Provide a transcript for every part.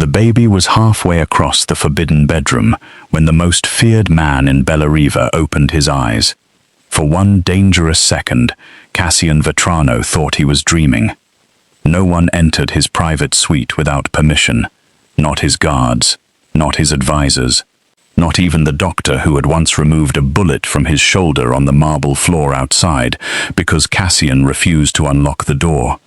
The baby was halfway across the forbidden bedroom when the most feared man in Bellariva opened his eyes. For one dangerous second, Cassian Vetrano thought he was dreaming. No one entered his private suite without permission. Not his guards, not his advisors, not even the doctor who had once removed a bullet from his shoulder on the marble floor outside because Cassian refused to unlock the door.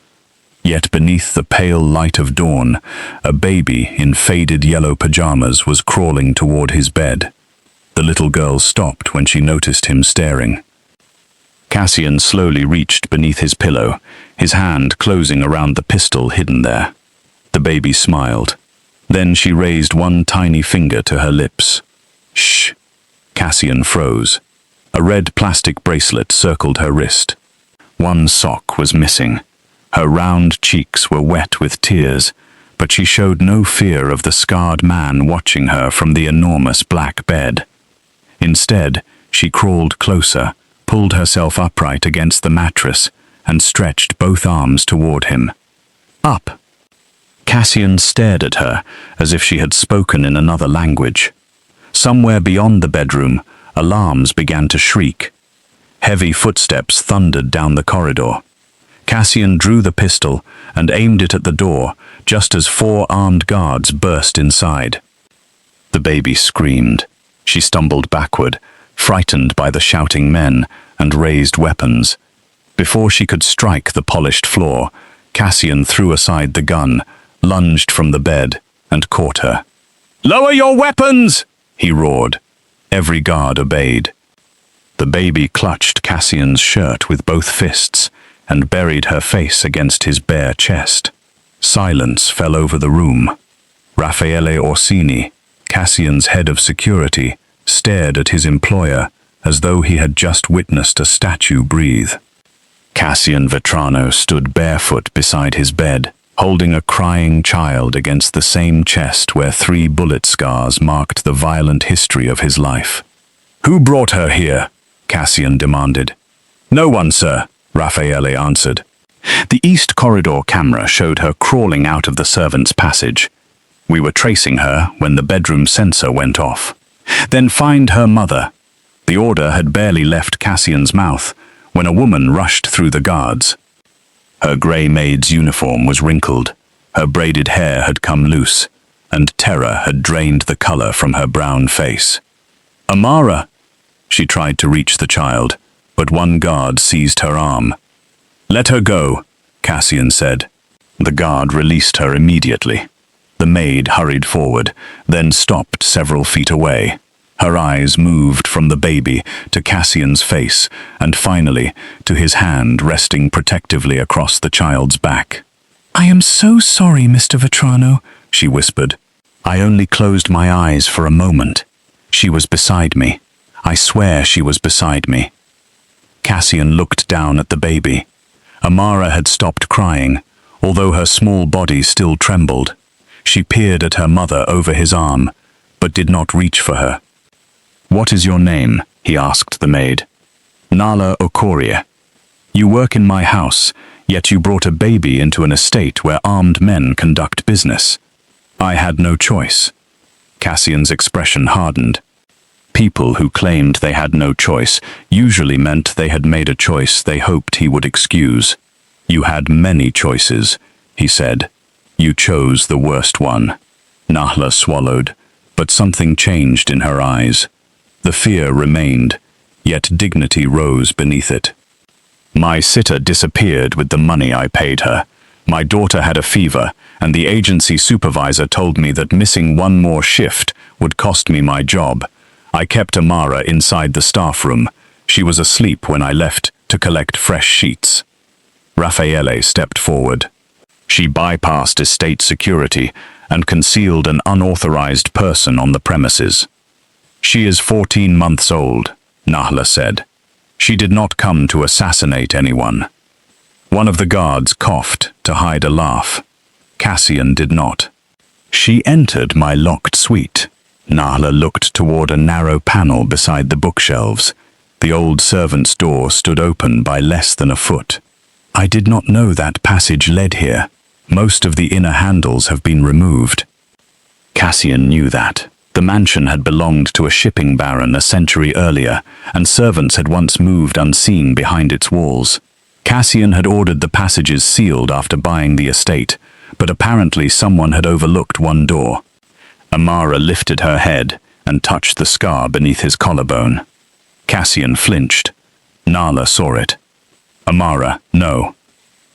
Yet beneath the pale light of dawn, a baby in faded yellow pajamas was crawling toward his bed. The little girl stopped when she noticed him staring. Cassian slowly reached beneath his pillow, his hand closing around the pistol hidden there. The baby smiled. Then she raised one tiny finger to her lips. Shh! Cassian froze. A red plastic bracelet circled her wrist. One sock was missing. Her round cheeks were wet with tears, but she showed no fear of the scarred man watching her from the enormous black bed. Instead, she crawled closer, pulled herself upright against the mattress, and stretched both arms toward him. Up! Cassian stared at her as if she had spoken in another language. Somewhere beyond the bedroom, alarms began to shriek. Heavy footsteps thundered down the corridor. Cassian drew the pistol and aimed it at the door just as 4 armed guards burst inside. The baby screamed. She stumbled backward, frightened by the shouting men, and raised weapons. Before she could strike the polished floor, Cassian threw aside the gun, lunged from the bed, and caught her. "Lower your weapons!" he roared. Every guard obeyed. The baby clutched Cassian's shirt with both fists and buried her face against his bare chest. Silence fell over the room. Raffaele Orsini, Cassian's head of security, stared at his employer as though he had just witnessed a statue breathe. Cassian Vetrano stood barefoot beside his bed, holding a crying child against the same chest where 3 bullet scars marked the violent history of his life. "Who brought her here?" Cassian demanded. "No one, sir," Raffaele answered. The east corridor camera showed her crawling out of the servants' passage. "We were tracing her when the bedroom sensor went off." "Then find her mother." The order had barely left Cassian's mouth when a woman rushed through the guards. Her grey maid's uniform was wrinkled, her braided hair had come loose, and terror had drained the colour from her brown face. "Amara!" She tried to reach the child, but one guard seized her arm. "Let her go," Cassian said. The guard released her immediately. The maid hurried forward, then stopped several feet away. Her eyes moved from the baby to Cassian's face, and finally to his hand resting protectively across the child's back. "I am so sorry, Mr. Vetrano," she whispered. "I only closed my eyes for a moment. She was beside me. I swear she was beside me." Cassian looked down at the baby. Amara had stopped crying, although her small body still trembled. She peered at her mother over his arm, but did not reach for her. "What is your name?" he asked the maid. "Nala Okorie. You work in my house, yet you brought a baby into an estate where armed men conduct business." "I had no choice." Cassian's expression hardened. People who claimed they had no choice usually meant they had made a choice they hoped he would excuse. "You had many choices," he said. "You chose the worst one." Nahla swallowed, but something changed in her eyes. The fear remained, yet dignity rose beneath it. "My sitter disappeared with the money I paid her. My daughter had a fever, and the agency supervisor told me that missing one more shift would cost me my job. I kept Amara inside the staff room. She was asleep when I left to collect fresh sheets." Raffaele stepped forward. "She bypassed estate security and concealed an unauthorized person on the premises." "She is 14 months old," Nahla said. "She did not come to assassinate anyone." One of the guards coughed to hide a laugh. Cassian did not. "She entered my locked suite." Nahla looked toward a narrow panel beside the bookshelves. The old servant's door stood open by less than a foot. "I did not know that passage led here. Most of the inner handles have been removed." Cassian knew that. The mansion had belonged to a shipping baron a century earlier, and servants had once moved unseen behind its walls. Cassian had ordered the passages sealed after buying the estate, but apparently someone had overlooked one door. Amara lifted her head and touched the scar beneath his collarbone. Cassian flinched. Nala saw it. Amara, no.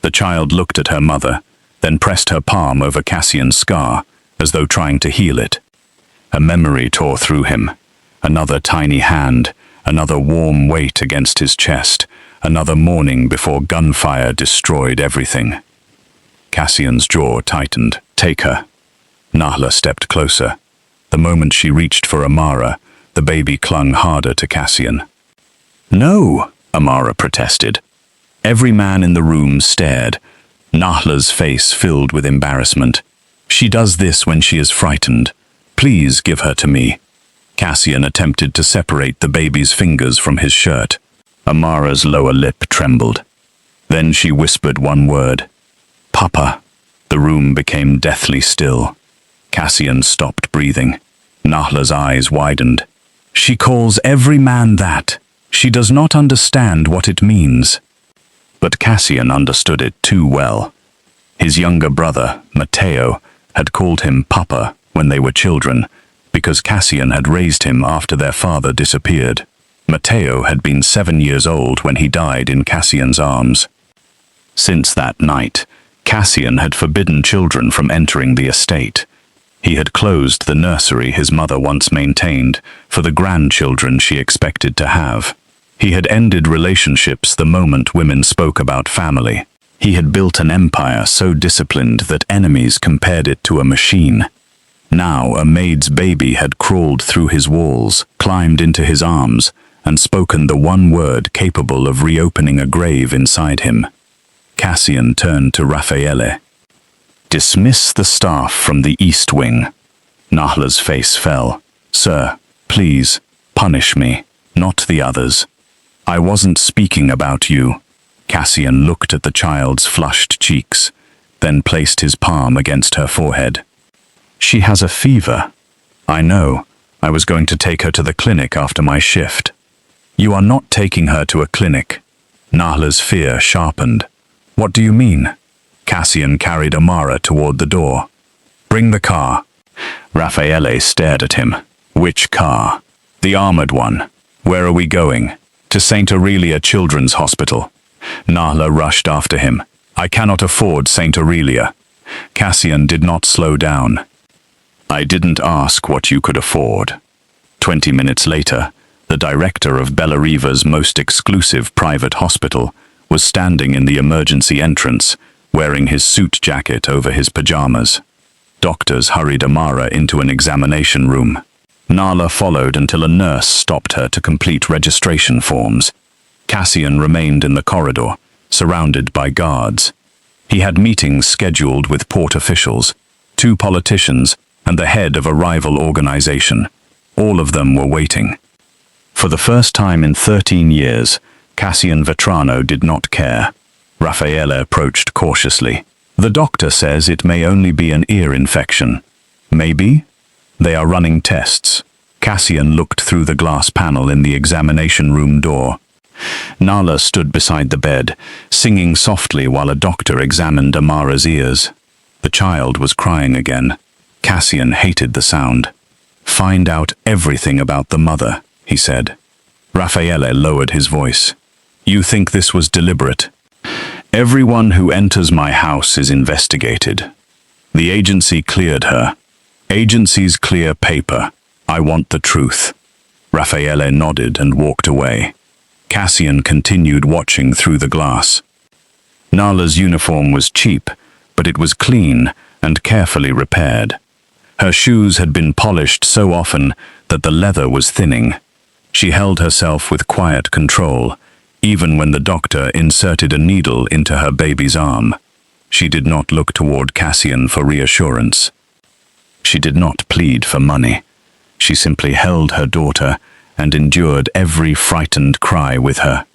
The child looked at her mother, then pressed her palm over Cassian's scar, as though trying to heal it. A memory tore through him. Another tiny hand, another warm weight against his chest, another morning before gunfire destroyed everything. Cassian's jaw tightened. Take her. Nahla stepped closer. The moment she reached for Amara, the baby clung harder to Cassian. No, Amara protested. Every man in the room stared. Nahla's face filled with embarrassment. She does this when she is frightened. Please give her to me. Cassian attempted to separate the baby's fingers from his shirt. Amara's lower lip trembled. Then she whispered one word. Papa. The room became deathly still. Cassian stopped breathing. Nahla's eyes widened. She calls every man that. She does not understand what it means. But Cassian understood it too well. His younger brother, Matteo, had called him Papa when they were children, because Cassian had raised him after their father disappeared. Matteo had been 7 years old when he died in Cassian's arms. Since that night, Cassian had forbidden children from entering the estate. He had closed the nursery his mother once maintained for the grandchildren she expected to have. He had ended relationships the moment women spoke about family. He had built an empire so disciplined that enemies compared it to a machine. Now a maid's baby had crawled through his walls, climbed into his arms, and spoken the one word capable of reopening a grave inside him. Cassian turned to Raffaele. Dismiss the staff from the east wing. Nahla's face fell. Sir, please, punish me, not the others. I wasn't speaking about you. Cassian looked at the child's flushed cheeks, then placed his palm against her forehead. She has a fever. I know. I was going to take her to the clinic after my shift. You are not taking her to a clinic. Nahla's fear sharpened. What do you mean? Cassian carried Amara toward the door. Bring the car. Raffaele stared at him. Which car? The armored one. Where are we going? To St. Aurelia Children's Hospital. Nahla rushed after him. I cannot afford St. Aurelia. Cassian did not slow down. I didn't ask what you could afford. 20 minutes later, the director of Bellariva's most exclusive private hospital was standing in the emergency entrance, wearing his suit jacket over his pajamas. Doctors hurried Amara into an examination room. Nahla followed until a nurse stopped her to complete registration forms. Cassian remained in the corridor, surrounded by guards. He had meetings scheduled with port officials, 2 politicians, and the head of a rival organization. All of them were waiting. For the first time in 13 years, Cassian Vetrano did not care. Raffaele approached cautiously. The doctor says it may only be an ear infection. Maybe? They are running tests. Cassian looked through the glass panel in the examination room door. Nahla stood beside the bed, singing softly while a doctor examined Amara's ears. The child was crying again. Cassian hated the sound. Find out everything about the mother, he said. Raffaele lowered his voice. You think this was deliberate? Everyone who enters my house is investigated. The agency cleared her. Agencies clear paper. I want the truth. Raffaele nodded and walked away. Cassian continued watching through the glass. Nahla's uniform was cheap, but it was clean and carefully repaired. Her shoes had been polished so often that the leather was thinning. She held herself with quiet control, even when the doctor inserted a needle into her baby's arm. She did not look toward Cassian for reassurance. She did not plead for money. She simply held her daughter and endured every frightened cry with her.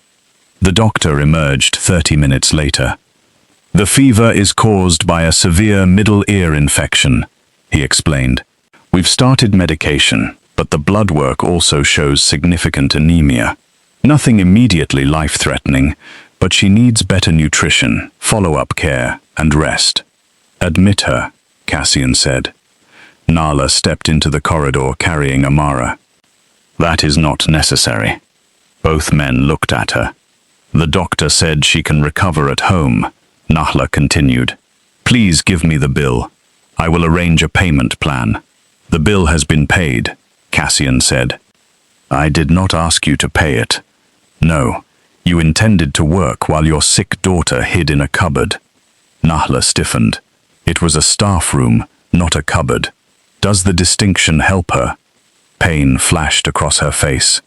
The doctor emerged 30 minutes later. The fever is caused by a severe middle ear infection, he explained. We've started medication, but the blood work also shows significant anemia. Nothing immediately life-threatening, but she needs better nutrition, follow-up care, and rest. Admit her, Cassian said. Nala stepped into the corridor carrying Amara. That is not necessary. Both men looked at her. The doctor said she can recover at home, Nahla continued. Please give me the bill. I will arrange a payment plan. The bill has been paid, Cassian said. I did not ask you to pay it. No, you intended to work while your sick daughter hid in a cupboard. Nahla stiffened. It was a staff room, not a cupboard. Does the distinction help her? Pain flashed across her face.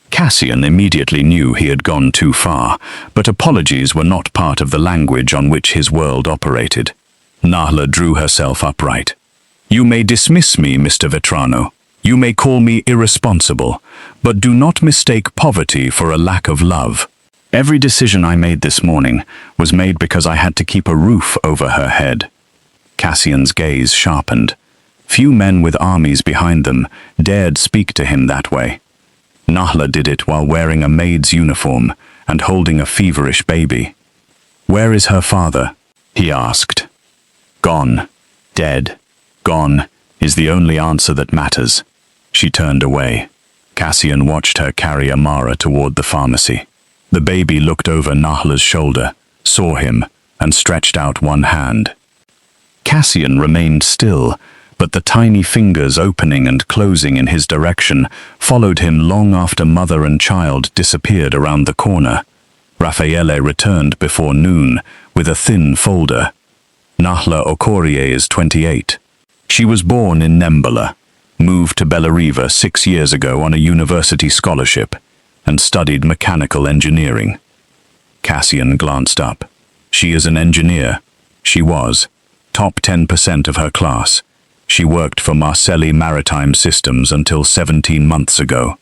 Cassian immediately knew he had gone too far, but apologies were not part of the language on which his world operated. Nahla drew herself upright. You may dismiss me, Mr. Vetrano. You may call me irresponsible, but do not mistake poverty for a lack of love. Every decision I made this morning was made because I had to keep a roof over her head. Cassian's gaze sharpened. Few men with armies behind them dared speak to him that way. Nahla did it while wearing a maid's uniform and holding a feverish baby. Where is her father? He asked. Gone. Dead. Gone is the only answer that matters. She turned away. Cassian watched her carry Amara toward the pharmacy. The baby looked over Nahla's shoulder, saw him, and stretched out one hand. Cassian remained still, but the tiny fingers opening and closing in his direction followed him long after mother and child disappeared around the corner. Raffaele returned before noon with a thin folder. Nahla Okorie is 28. She was born in Nembala, moved to Bellariva 6 years ago on a university scholarship, and studied mechanical engineering. Cassian glanced up. She is an engineer. She was. Top 10% of her class. She worked for Marcelli Maritime Systems until 17 months ago.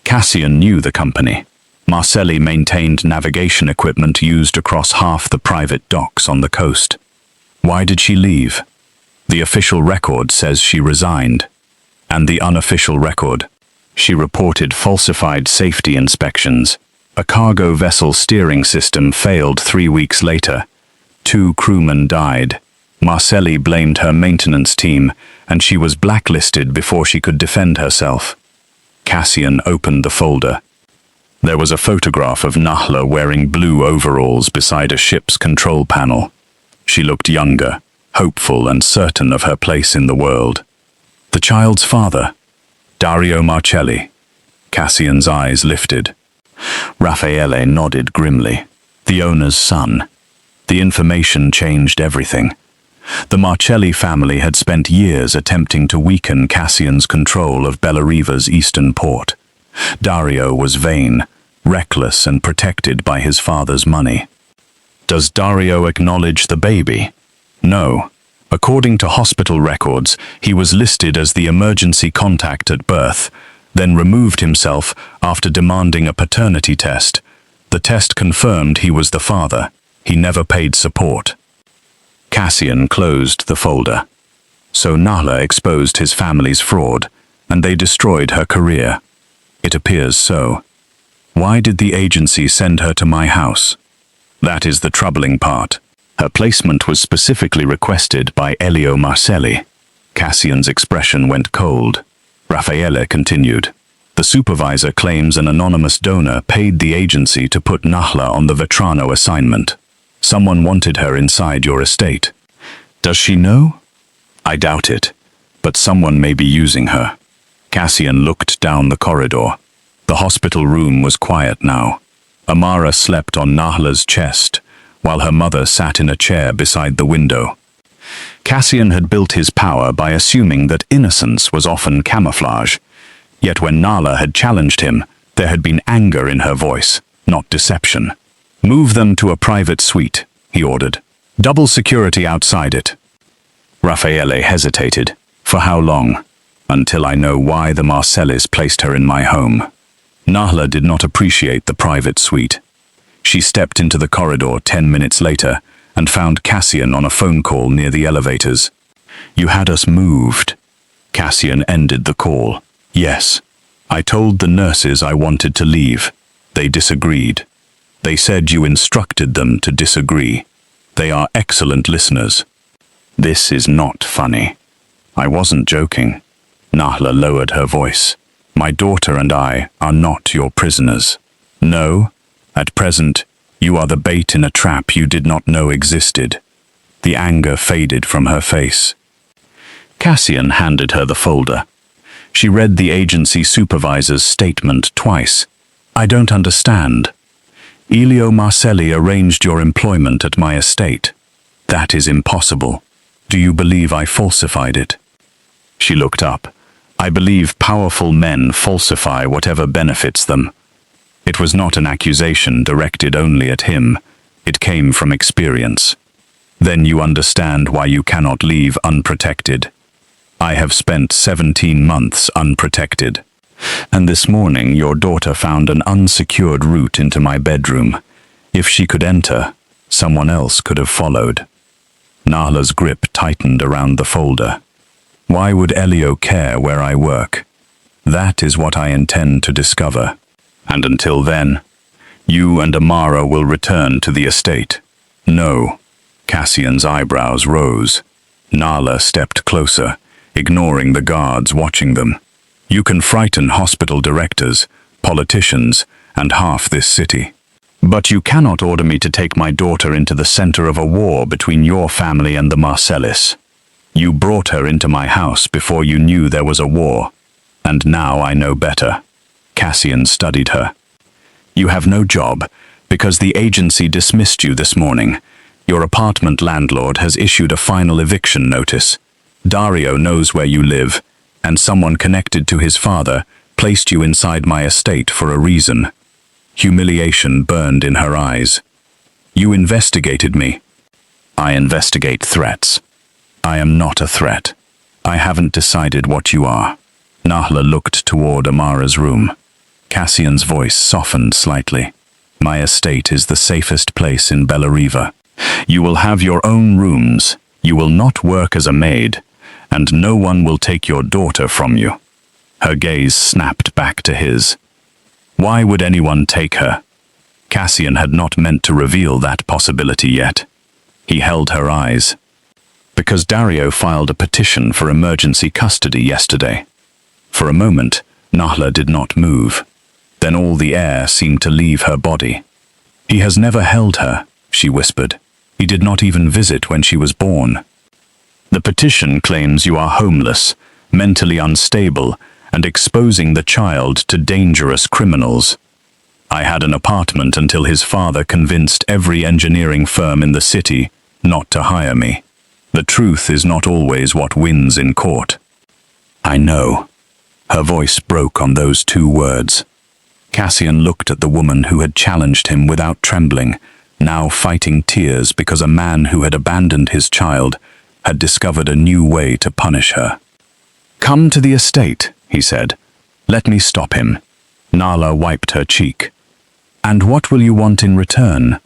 Cassian knew the company. Marcelli maintained navigation equipment used across half the private docks on the coast. Why did she leave? The official record says she resigned. And the unofficial record? She reported falsified safety inspections. A cargo vessel steering system failed 3 weeks later. 2 crewmen died. Marcelli blamed her maintenance team, and she was blacklisted before she could defend herself. Cassian opened the folder. There was a photograph of Nahla wearing blue overalls beside a ship's control panel. She looked younger, hopeful and certain of her place in the world. The child's father, Dario Marcelli. Cassian's eyes lifted. Raffaele nodded grimly. The owner's son. The information changed everything. The Marcelli family had spent years attempting to weaken Cassian's control of Bellariva's eastern port. Dario was vain, reckless and protected by his father's money. Does Dario acknowledge the baby? No. According to hospital records, he was listed as the emergency contact at birth, then removed himself after demanding a paternity test. The test confirmed he was the father. He never paid support. Cassian closed the folder. So Nahla exposed his family's fraud, and they destroyed her career. It appears so. Why did the agency send her to my house? That is the troubling part. Her placement was specifically requested by Elio Marcelli. Cassian's expression went cold. Raffaele continued. The supervisor claims an anonymous donor paid the agency to put Nahla on the Vetrano assignment. Someone wanted her inside your estate. Does she know? I doubt it, but someone may be using her. Cassian looked down the corridor. The hospital room was quiet now. Amara slept on Nahla's chest, while her mother sat in a chair beside the window. Cassian had built his power by assuming that innocence was often camouflage. Yet when Nahla had challenged him, there had been anger in her voice, not deception. Move them to a private suite, he ordered. Double security outside it. Raffaele hesitated. For how long? Until I know why the Marcellis placed her in my home. Nahla did not appreciate the private suite. She stepped into the corridor 10 minutes later and found Cassian on a phone call near the elevators. You had us moved. Cassian ended the call. Yes. I told the nurses I wanted to leave. They disagreed. They said you instructed them to disagree. They are excellent listeners. This is not funny. I wasn't joking. Nahla lowered her voice. My daughter and I are not your prisoners. No, at present, you are the bait in a trap you did not know existed. The anger faded from her face. Cassian handed her the folder. She read the agency supervisor's statement twice. I don't understand. Elio Marcelli arranged your employment at my estate. That is impossible. Do you believe I falsified it? She looked up. I believe powerful men falsify whatever benefits them. It was not an accusation directed only at him. It came from experience. Then you understand why you cannot leave unprotected. I have spent 17 months unprotected. And this morning your daughter found an unsecured route into my bedroom. If she could enter, someone else could have followed. Nahla's grip tightened around the folder. Why would Elio care where I work? That is what I intend to discover. And until then, you and Amara will return to the estate. No. Cassian's eyebrows rose. Nahla stepped closer, ignoring the guards watching them. You can frighten hospital directors, politicians, and half this city. But you cannot order me to take my daughter into the center of a war between your family and the Marcellis. You brought her into my house before you knew there was a war, and now I know better. Cassian studied her. You have no job, because the agency dismissed you this morning. Your apartment landlord has issued a final eviction notice. Dario knows where you live, and someone connected to his father placed you inside my estate for a reason. Humiliation burned in her eyes. You investigated me. I investigate threats. I am not a threat. I haven't decided what you are. Nahla looked toward Amara's room. Cassian's voice softened slightly. My estate is the safest place in Bellariva. You will have your own rooms. You will not work as a maid, and no one will take your daughter from you. Her gaze snapped back to his. Why would anyone take her? Cassian had not meant to reveal that possibility yet. He held her eyes. Because Dario filed a petition for emergency custody yesterday. For a moment, Nahla did not move. Then all the air seemed to leave her body. He has never held her, she whispered. He did not even visit when she was born. The petition claims you are homeless, mentally unstable, and exposing the child to dangerous criminals. I had an apartment until his father convinced every engineering firm in the city not to hire me. The truth is not always what wins in court. I know. Her voice broke on those two words. Cassian looked at the woman who had challenged him without trembling, now fighting tears because a man who had abandoned his child had discovered a new way to punish her. Come to the estate, he said. Let me stop him. Nahla wiped her cheek. And what will you want in return?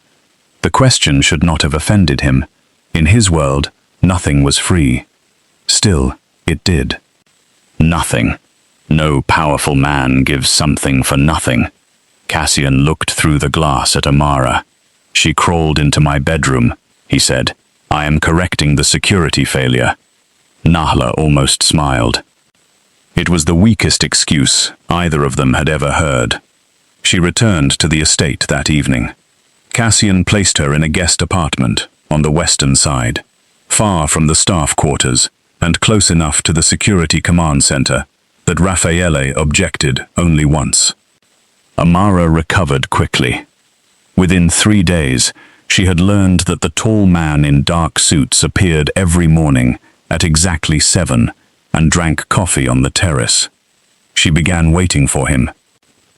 The question should not have offended him. In his world, nothing was free. Still, it did. Nothing. No powerful man gives something for nothing. Cassian looked through the glass at Amara. She crawled into my bedroom, he said. I am correcting the security failure. Nahla almost smiled. It was the weakest excuse either of them had ever heard. She returned to the estate that evening. Cassian placed her in a guest apartment on the western side, far from the staff quarters and close enough to the security command center that Raffaele objected only once. Amara recovered quickly. Within 3 days, she had learned that the tall man in dark suits appeared every morning at exactly 7 and drank coffee on the terrace. She began waiting for him.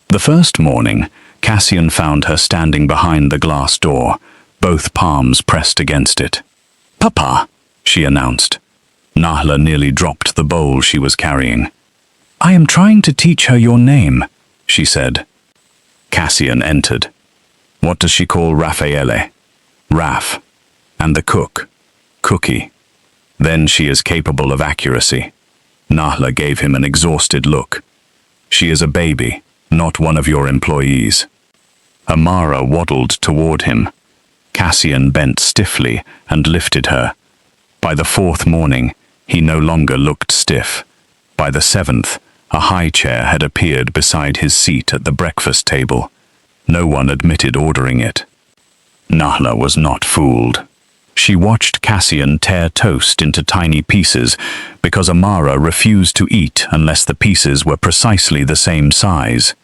The first morning, Cassian found her standing behind the glass door, both palms pressed against it. "Papa," she announced. Nahla nearly dropped the bowl she was carrying. "I am trying to teach her your name," she said. Cassian entered. What does she call Raffaele? Raf. And the cook? Cookie. Then she is capable of accuracy. Nahla gave him an exhausted look. She is a baby, not one of your employees. Amara waddled toward him. Cassian bent stiffly and lifted her. By the fourth morning, he no longer looked stiff. By the seventh, a high chair had appeared beside his seat at the breakfast table. No one admitted ordering it. Nahla was not fooled. She watched Cassian tear toast into tiny pieces because Amara refused to eat unless the pieces were precisely the same size.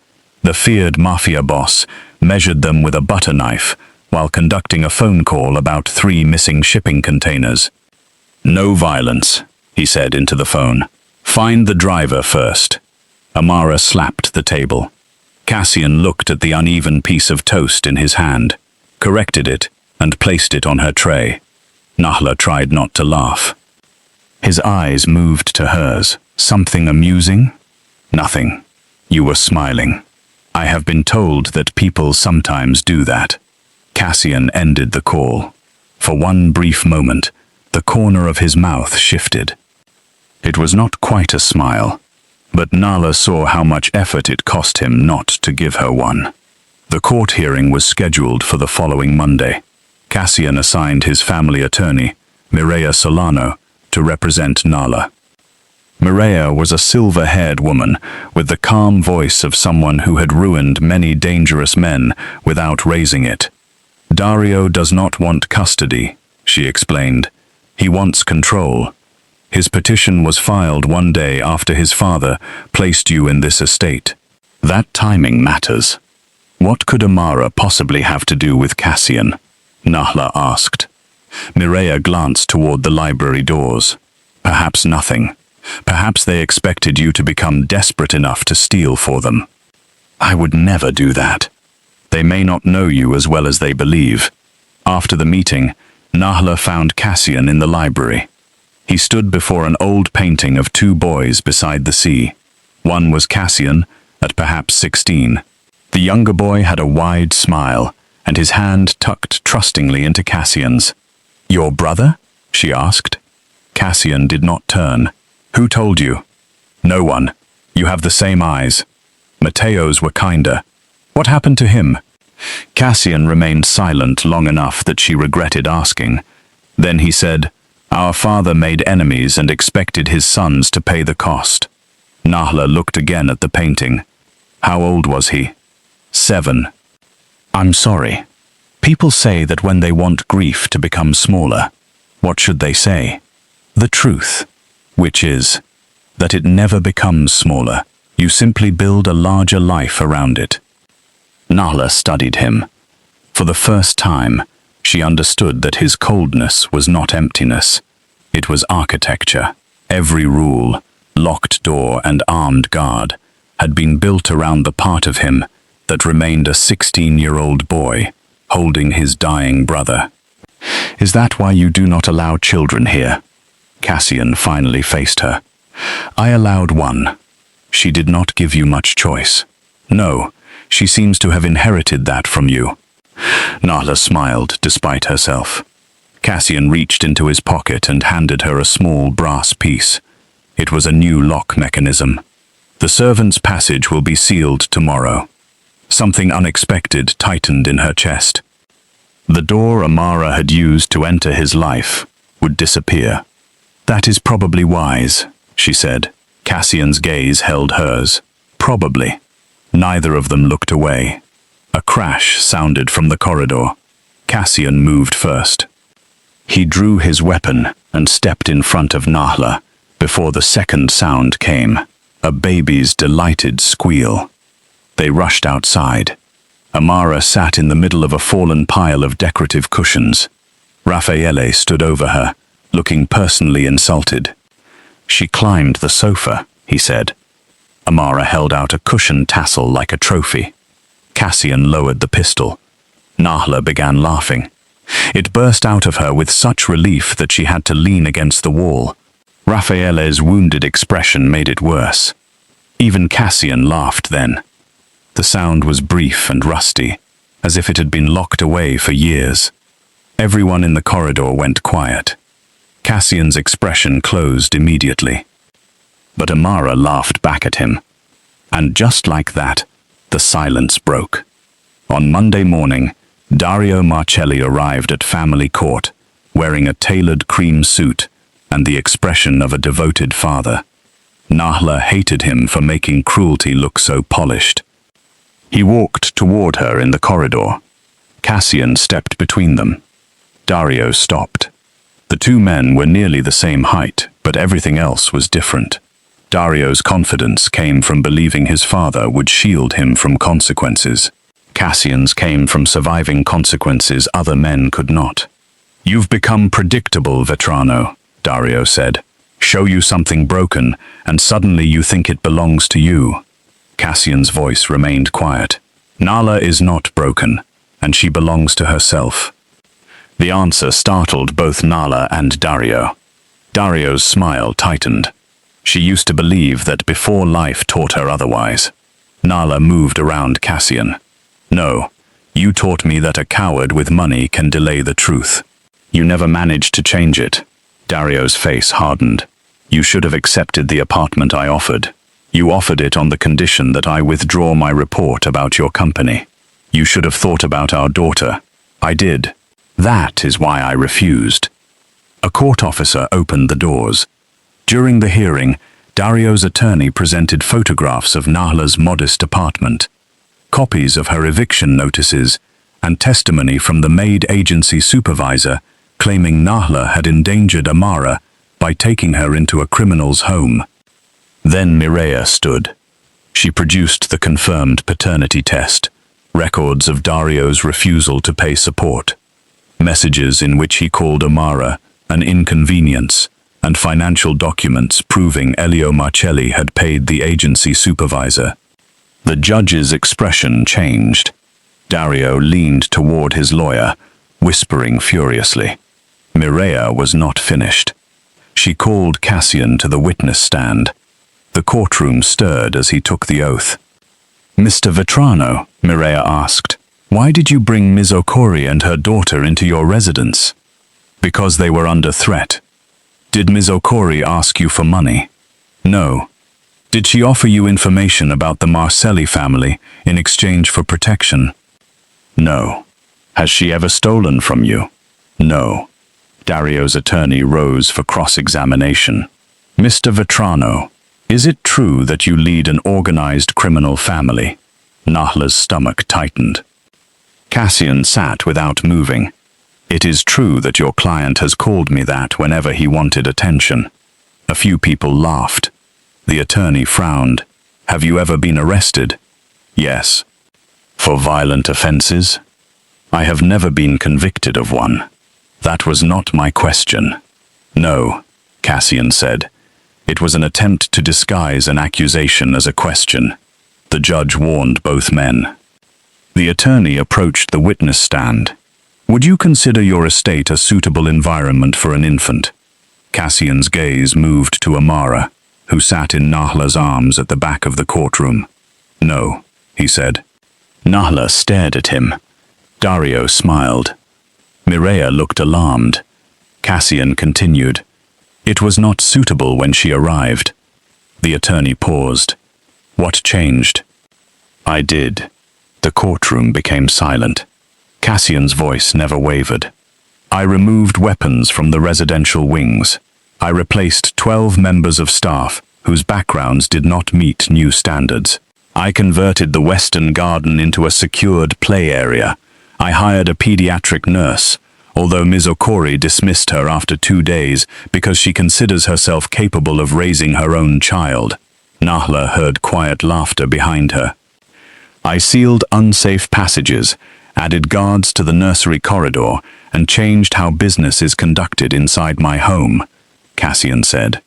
The feared Mafia boss measured them with a butter knife while conducting a phone call about 3 missing shipping containers. "No violence," he said into the phone. "Find the driver first." Amara slapped the table. Cassian looked at the uneven piece of toast in his hand, corrected it, and placed it on her tray. Nahla tried not to laugh. His eyes moved to hers. "Something amusing?" "Nothing. You were smiling. I have been told that people sometimes do that." Cassian ended the call. For one brief moment, the corner of his mouth shifted. It was not quite a smile, but Nahla saw how much effort it cost him not to give her one. The court hearing was scheduled for the following Monday. Cassian assigned his family attorney, Mireia Solano, to represent Nahla. Mireia was a silver-haired woman with the calm voice of someone who had ruined many dangerous men without raising it. "Dario does not want custody," she explained. "He wants control. His petition was filed one day after his father placed you in this estate. That timing matters." "What could Amara possibly have to do with Cassian?" Nahla asked. Mireia glanced toward the library doors. "Perhaps nothing. Perhaps they expected you to become desperate enough to steal for them." "I would never do that. They may not know you as well as they believe." After the meeting, Nahla found Cassian in the library. He stood before an old painting of 2 boys beside the sea. One was Cassian, at perhaps 16. The younger boy had a wide smile, and his hand tucked trustingly into Cassian's. "Your brother?" she asked. Cassian did not turn. "Who told you?" "No one. You have the same eyes. Mateo's were kinder. What happened to him?" Cassian remained silent long enough that she regretted asking. Then he said, "Our father made enemies and expected his sons to pay the cost." Nahla looked again at the painting. "How old was he?" 7. "I'm sorry. People say that when they want grief to become smaller, what should they say? The truth, which is that it never becomes smaller. You simply build a larger life around it." Nahla studied him. For the first time, she understood that his coldness was not emptiness. It was architecture. Every rule, locked door and armed guard, had been built around the part of him that remained a 16-year-old boy, holding his dying brother. "Is that why you do not allow children here?" Cassian finally faced her. "I allowed one. She did not give you much choice." "No, she seems to have inherited that from you." Nahla smiled despite herself. Cassian reached into his pocket and handed her a small brass piece. It was a new lock mechanism. "The servants' passage will be sealed tomorrow." Something unexpected tightened in her chest. The door Amara had used to enter his life would disappear. "That is probably wise," she said. Cassian's gaze held hers. "Probably." Neither of them looked away. A crash sounded from the corridor. Cassian moved first. He drew his weapon and stepped in front of Nahla before the second sound came, a baby's delighted squeal. They rushed outside. Amara sat in the middle of a fallen pile of decorative cushions. Raffaele stood over her, looking personally insulted. "She climbed the sofa," he said. Amara held out a cushion tassel like a trophy. Cassian lowered the pistol. Nahla began laughing. It burst out of her with such relief that she had to lean against the wall. Raffaele's wounded expression made it worse. Even Cassian laughed then. The sound was brief and rusty, as if it had been locked away for years. Everyone in the corridor went quiet. Cassian's expression closed immediately. But Amara laughed back at him. And just like that, the silence broke. On Monday morning, Dario Marcelli arrived at family court, wearing a tailored cream suit and the expression of a devoted father. Nahla hated him for making cruelty look so polished. He walked toward her in the corridor. Cassian stepped between them. Dario stopped. The two men were nearly the same height, but everything else was different. Dario's confidence came from believing his father would shield him from consequences. Cassian's came from surviving consequences other men could not. "You've become predictable, Vetrano," Dario said. "Show you something broken, and suddenly you think it belongs to you." Cassian's voice remained quiet. "Nahla is not broken, and she belongs to herself." The answer startled both Nahla and Dario. Dario's smile tightened. She used to believe that before life taught her otherwise. Nahla moved around Cassian. "No, you taught me that a coward with money can delay the truth. You never managed to change it." Dario's face hardened. "You should have accepted the apartment I offered. You offered it on the condition that I withdraw my report about your company. You should have thought about our daughter. I did. That is why I refused." A court officer opened the doors. During the hearing, Dario's attorney presented photographs of Nahla's modest apartment, copies of her eviction notices, and testimony from the Maid agency supervisor claiming Nahla had endangered Amara by taking her into a criminal's home. Then Mireia stood. She produced the confirmed paternity test, records of Dario's refusal to pay support, messages in which he called Amara an inconvenience, and financial documents proving Elio Marcelli had paid the agency supervisor. The judge's expression changed. Dario leaned toward his lawyer, whispering furiously. Mireia was not finished. She called Cassian to the witness stand. The courtroom stirred as he took the oath. "Mr. Vetrano," Mireia asked, "why did you bring Ms. Okori and her daughter into your residence?" "Because they were under threat." "Did Ms. Okori ask you for money?" "No." "Did she offer you information about the Marcelli family in exchange for protection?" "No." "Has she ever stolen from you?" "No." Dario's attorney rose for cross-examination. "Mr. Vetrano, is it true that you lead an organized criminal family?" Nahla's stomach tightened. Cassian sat without moving. "It is true that your client has called me that whenever he wanted attention." A few people laughed. The attorney frowned. "Have you ever been arrested?" "Yes." "For violent offenses?" "I have never been convicted of one." "That was not my question." "No," Cassian said. "It was an attempt to disguise an accusation as a question." The judge warned both men. The attorney approached the witness stand. "Would you consider your estate a suitable environment for an infant?" Cassian's gaze moved to Amara, who sat in Nahla's arms at the back of the courtroom. "No," he said. Nahla stared at him. Dario smiled. Mireia looked alarmed. Cassian continued. "It was not suitable when she arrived." The attorney paused. "What changed?" "I did." The courtroom became silent. Cassian's voice never wavered. "I removed weapons from the residential wings. I replaced 12 members of staff whose backgrounds did not meet new standards. I converted the Western Garden into a secured play area. I hired a pediatric nurse, although Ms. Okori dismissed her after 2 days because she considers herself capable of raising her own child." Nahla heard quiet laughter behind her. "I sealed unsafe passages, added guards to the nursery corridor, and changed how business is conducted inside my home," Cassian said.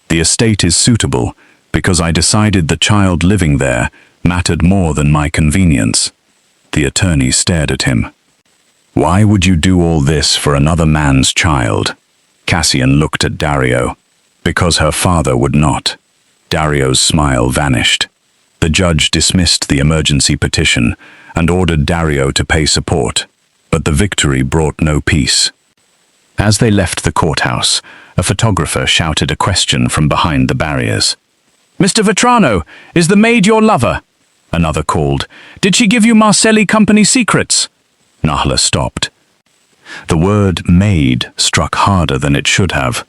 "The estate is suitable because I decided the child living there mattered more than my convenience." The attorney stared at him. "Why would you do all this for another man's child?" Cassian looked at Dario. "Because her father would not." Dario's smile vanished. The judge dismissed the emergency petition and ordered Dario to pay support, but the victory brought no peace. As they left the courthouse, a photographer shouted a question from behind the barriers. "Mr. Vetrano, is the maid your lover?" Another called. "Did she give you Marcelli company secrets?" Nahla stopped. The word maid struck harder than it should have,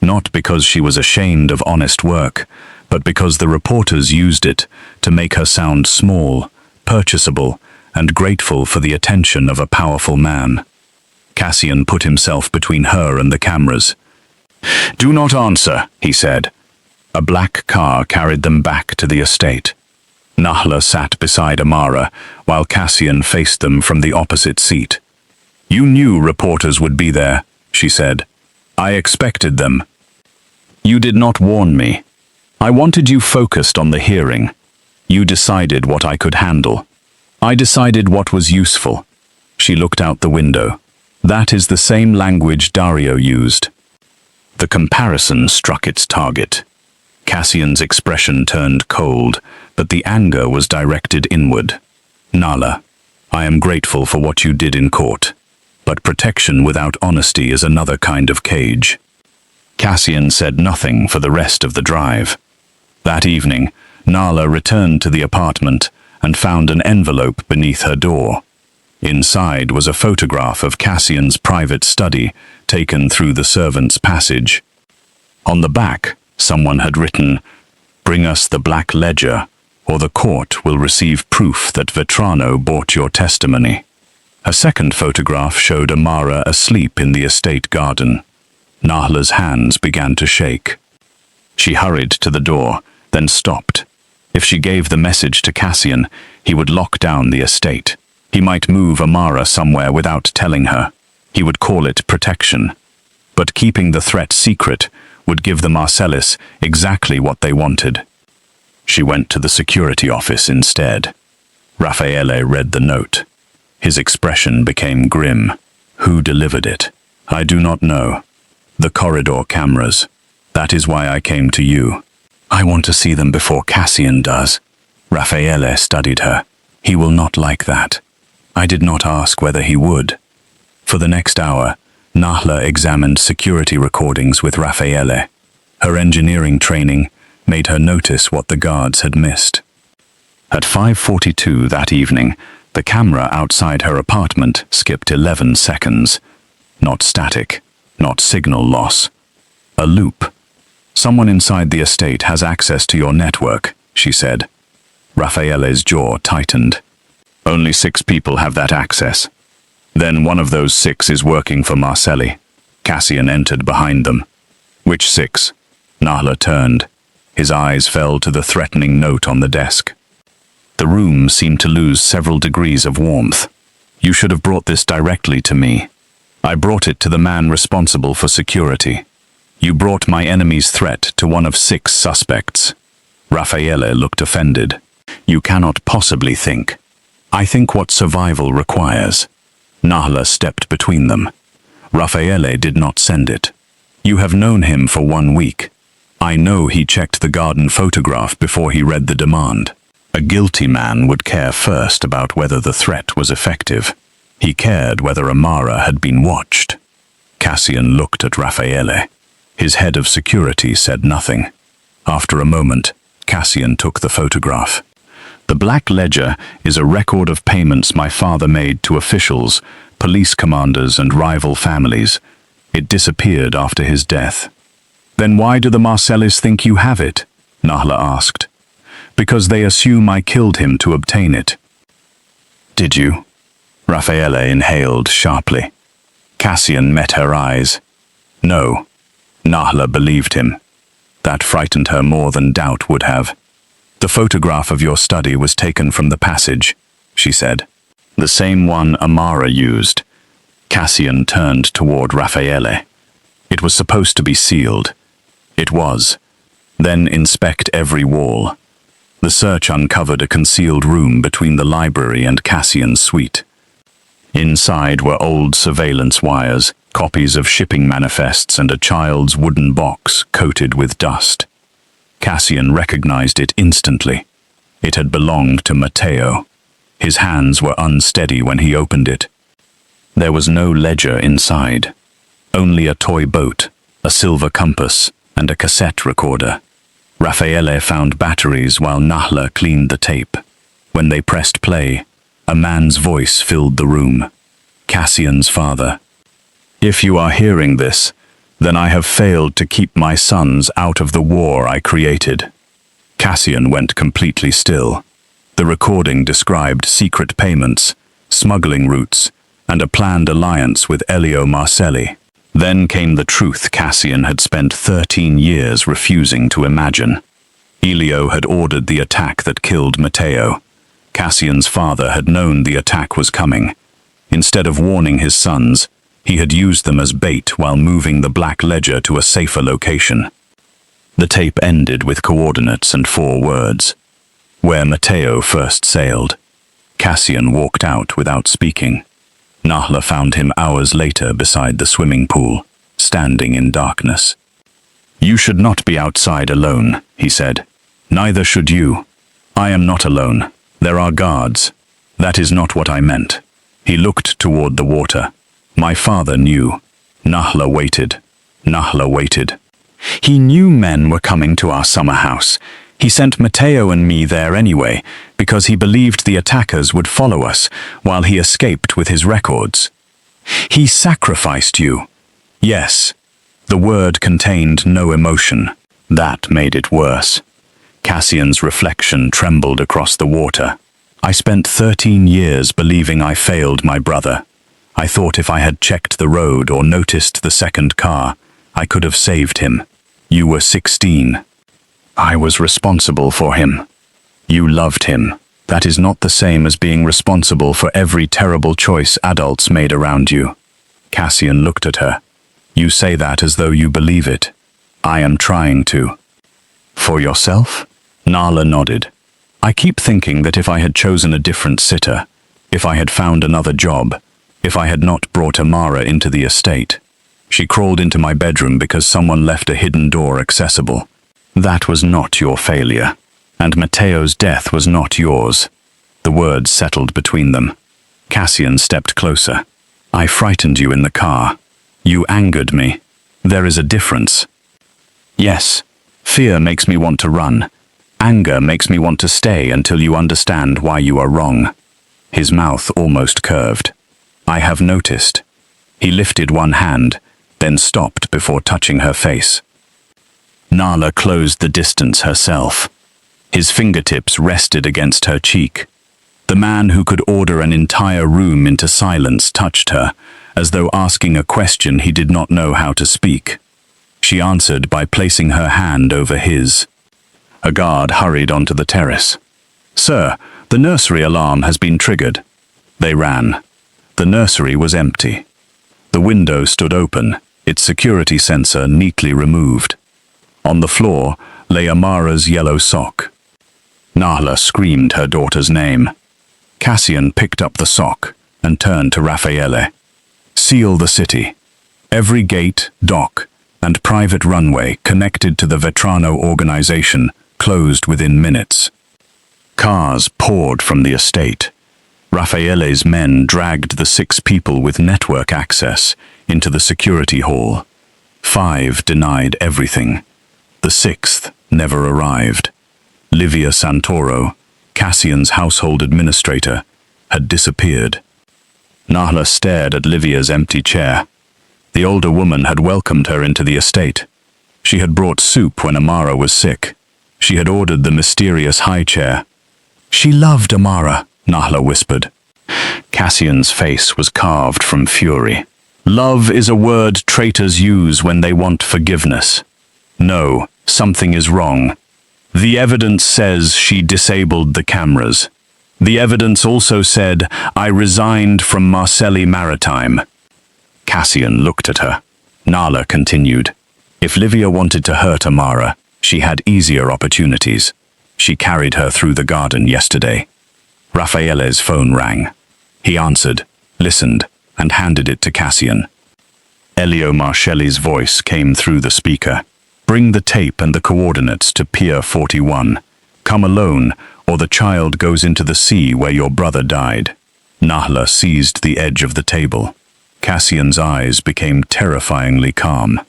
not because she was ashamed of honest work, but because the reporters used it to make her sound small, purchasable, and grateful for the attention of a powerful man. Cassian put himself between her and the cameras. "Do not answer," he said. A black car carried them back to the estate. Nahla sat beside Amara, while Cassian faced them from the opposite seat. "You knew reporters would be there," she said. "I expected them. You did not warn me. I wanted you focused on the hearing. You decided what I could handle. I decided what was useful." She looked out the window. "That is the same language Dario used." The comparison struck its target. Cassian's expression turned cold, but the anger was directed inward. "Nahla, I am grateful for what you did in court, but protection without honesty is another kind of cage." Cassian said nothing for the rest of the drive. That evening, Nahla returned to the apartment and found an envelope beneath her door. Inside was a photograph of Cassian's private study taken through the servants' passage. On the back, someone had written, "Bring us the black ledger, or the court will receive proof that Vetrano bought your testimony." A second photograph showed Amara asleep in the estate garden. Nahla's hands began to shake. She hurried to the door, then stopped. If she gave the message to Cassian, he would lock down the estate. He might move Amara somewhere without telling her. He would call it protection. But keeping the threat secret would give the Marcellis exactly what they wanted. She went to the security office instead. Raffaele read the note. His expression became grim. "Who delivered it? I do not know. The corridor cameras. That is why I came to you. I want to see them before Cassian does." Raffaele studied her. "He will not like that." I did not ask whether he would. For the next hour, Nahla examined security recordings with Raffaele. Her engineering training made her notice what the guards had missed. At 5:42 that evening, the camera outside her apartment skipped 11 seconds. Not static, not signal loss. A loop. "Someone inside the estate has access to your network," she said. Raffaele's jaw tightened. "Only 6 people have that access. Then one of those 6 is working for Marcelli." Cassian entered behind them. "Which 6? Nahla turned. His eyes fell to the threatening note on the desk. The room seemed to lose several degrees of warmth. "You should have brought this directly to me. I brought it to the man responsible for security. You brought my enemy's threat to one of 6 suspects." Raffaele looked offended. "You cannot possibly think. I think what survival requires." Nahla stepped between them. "Raffaele did not send it. You have known him for 1 week. I know he checked the garden photograph before he read the demand. A guilty man would care first about whether the threat was effective. He cared whether Amara had been watched." Cassian looked at Raffaele. His head of security said nothing. After a moment, Cassian took the photograph. "The black ledger is a record of payments my father made to officials, police commanders, and rival families. It disappeared after his death." "Then why do the Marcellis think you have it?" Nahla asked. "Because they assume I killed him to obtain it." "Did you?" Raffaele inhaled sharply. Cassian met her eyes. "No." Nahla believed him. That frightened her more than doubt would have. "The photograph of your study was taken from the passage," she said. "The same one Amara used." Cassian turned toward Raffaele. "It was supposed to be sealed." It was. "Then inspect every wall." The search uncovered a concealed room between the library and Cassian's suite. Inside were old surveillance wires, copies of shipping manifests, and a child's wooden box coated with dust. Cassian recognized it instantly. It had belonged to Matteo. His hands were unsteady when he opened it. There was no ledger inside. Only a toy boat, a silver compass, and a cassette recorder. Raffaele found batteries while Nahla cleaned the tape. When they pressed play, a man's voice filled the room. Cassian's father. "If you are hearing this, then I have failed to keep my sons out of the war I created." Cassian went completely still. The recording described secret payments, smuggling routes, and a planned alliance with Elio Marcelli. Then came the truth Cassian had spent 13 years refusing to imagine. Elio had ordered the attack that killed Matteo. Cassian's father had known the attack was coming. Instead of warning his sons, he had used them as bait while moving the Black Ledger to a safer location. The tape ended with coordinates and 4 words. Where Matteo first sailed. Cassian walked out without speaking. Nahla found him hours later beside the swimming pool, standing in darkness. "You should not be outside alone," he said. "Neither should you. I am not alone. There are guards. That is not what I meant." He looked toward the water. "My father knew." Nahla waited. Nahla waited. "He knew men were coming to our summer house. He sent Matteo and me there anyway, because he believed the attackers would follow us while he escaped with his records." "He sacrificed you." "Yes." The word contained no emotion. That made it worse. Cassian's reflection trembled across the water. "I spent 13 years believing I failed my brother. I thought if I had checked the road or noticed the second car, I could have saved him. You were 16. I was responsible for him. You loved him. That is not the same as being responsible for every terrible choice adults made around you." Cassian looked at her. "You say that as though you believe it. I am trying to." "For yourself?" Nahla nodded. "I keep thinking that if I had chosen a different sitter, if I had found another job, if I had not brought Amara into the estate. She crawled into my bedroom because someone left a hidden door accessible. That was not your failure. And Matteo's death was not yours." The words settled between them. Cassian stepped closer. "I frightened you in the car. You angered me. There is a difference." "Yes, fear makes me want to run. Anger makes me want to stay until you understand why you are wrong." His mouth almost curved. "I have noticed." He lifted one hand, then stopped before touching her face. Nahla closed the distance herself. His fingertips rested against her cheek. The man who could order an entire room into silence touched her, as though asking a question he did not know how to speak. She answered by placing her hand over his. A guard hurried onto the terrace. "Sir, the nursery alarm has been triggered." They ran. The nursery was empty. The window stood open, its security sensor neatly removed. On the floor lay Amara's yellow sock. Nahla screamed her daughter's name. Cassian picked up the sock and turned to Raffaele. "Seal the city. Every gate, dock, and private runway connected to the Vetrano organization closed within minutes." Cars poured from the estate. Raffaele's men dragged the 6 people with network access into the security hall. 5 denied everything. The 6th never arrived. Livia Santoro, Cassian's household administrator, had disappeared. Nahla stared at Livia's empty chair. The older woman had welcomed her into the estate. She had brought soup when Amara was sick. She had ordered the mysterious high chair. "She loved Amara," Nahla whispered. Cassian's face was carved from fury. "Love is a word traitors use when they want forgiveness. No, something is wrong. The evidence says she disabled the cameras. The evidence also said I resigned from Marcelli Maritime." Cassian looked at her. Nahla continued. "If Livia wanted to hurt Amara, she had easier opportunities. She carried her through the garden yesterday." Raffaele's phone rang. He answered, listened, and handed it to Cassian. Elio Marcelli's voice came through the speaker. "Bring the tape and the coordinates to Pier 41. Come alone, or the child goes into the sea where your brother died." Nahla seized the edge of the table. Cassian's eyes became terrifyingly calm.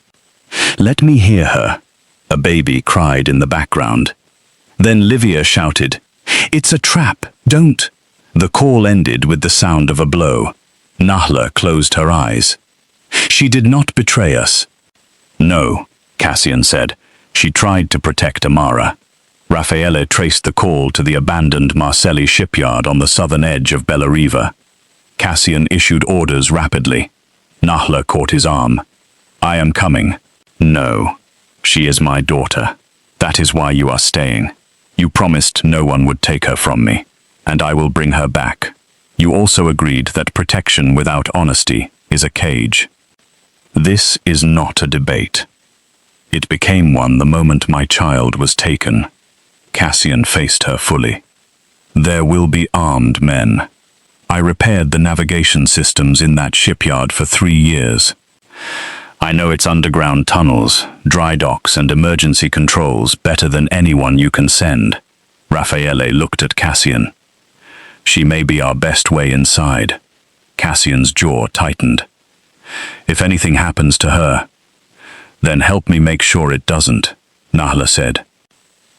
"Let me hear her." A baby cried in the background. Then Livia shouted, "It's a trap, don't!" The call ended with the sound of a blow. Nahla closed her eyes. "She did not betray us." "No," Cassian said. "She tried to protect Amara." Raffaele traced the call to the abandoned Marcelli shipyard on the southern edge of Bellariva. Cassian issued orders rapidly. Nahla caught his arm. "I am coming." "No. She is my daughter. That is why you are staying. You promised no one would take her from me, and I will bring her back. You also agreed that protection without honesty is a cage." This is not a debate. It became one the moment my child was taken. Cassian faced her fully. "There will be armed men. I repaired the navigation systems in that shipyard for 3 years. I know its underground tunnels, dry docks and emergency controls better than anyone you can send." Raffaele looked at Cassian. "She may be our best way inside." Cassian's jaw tightened. "If anything happens to her, then help me make sure it doesn't," Nahla said.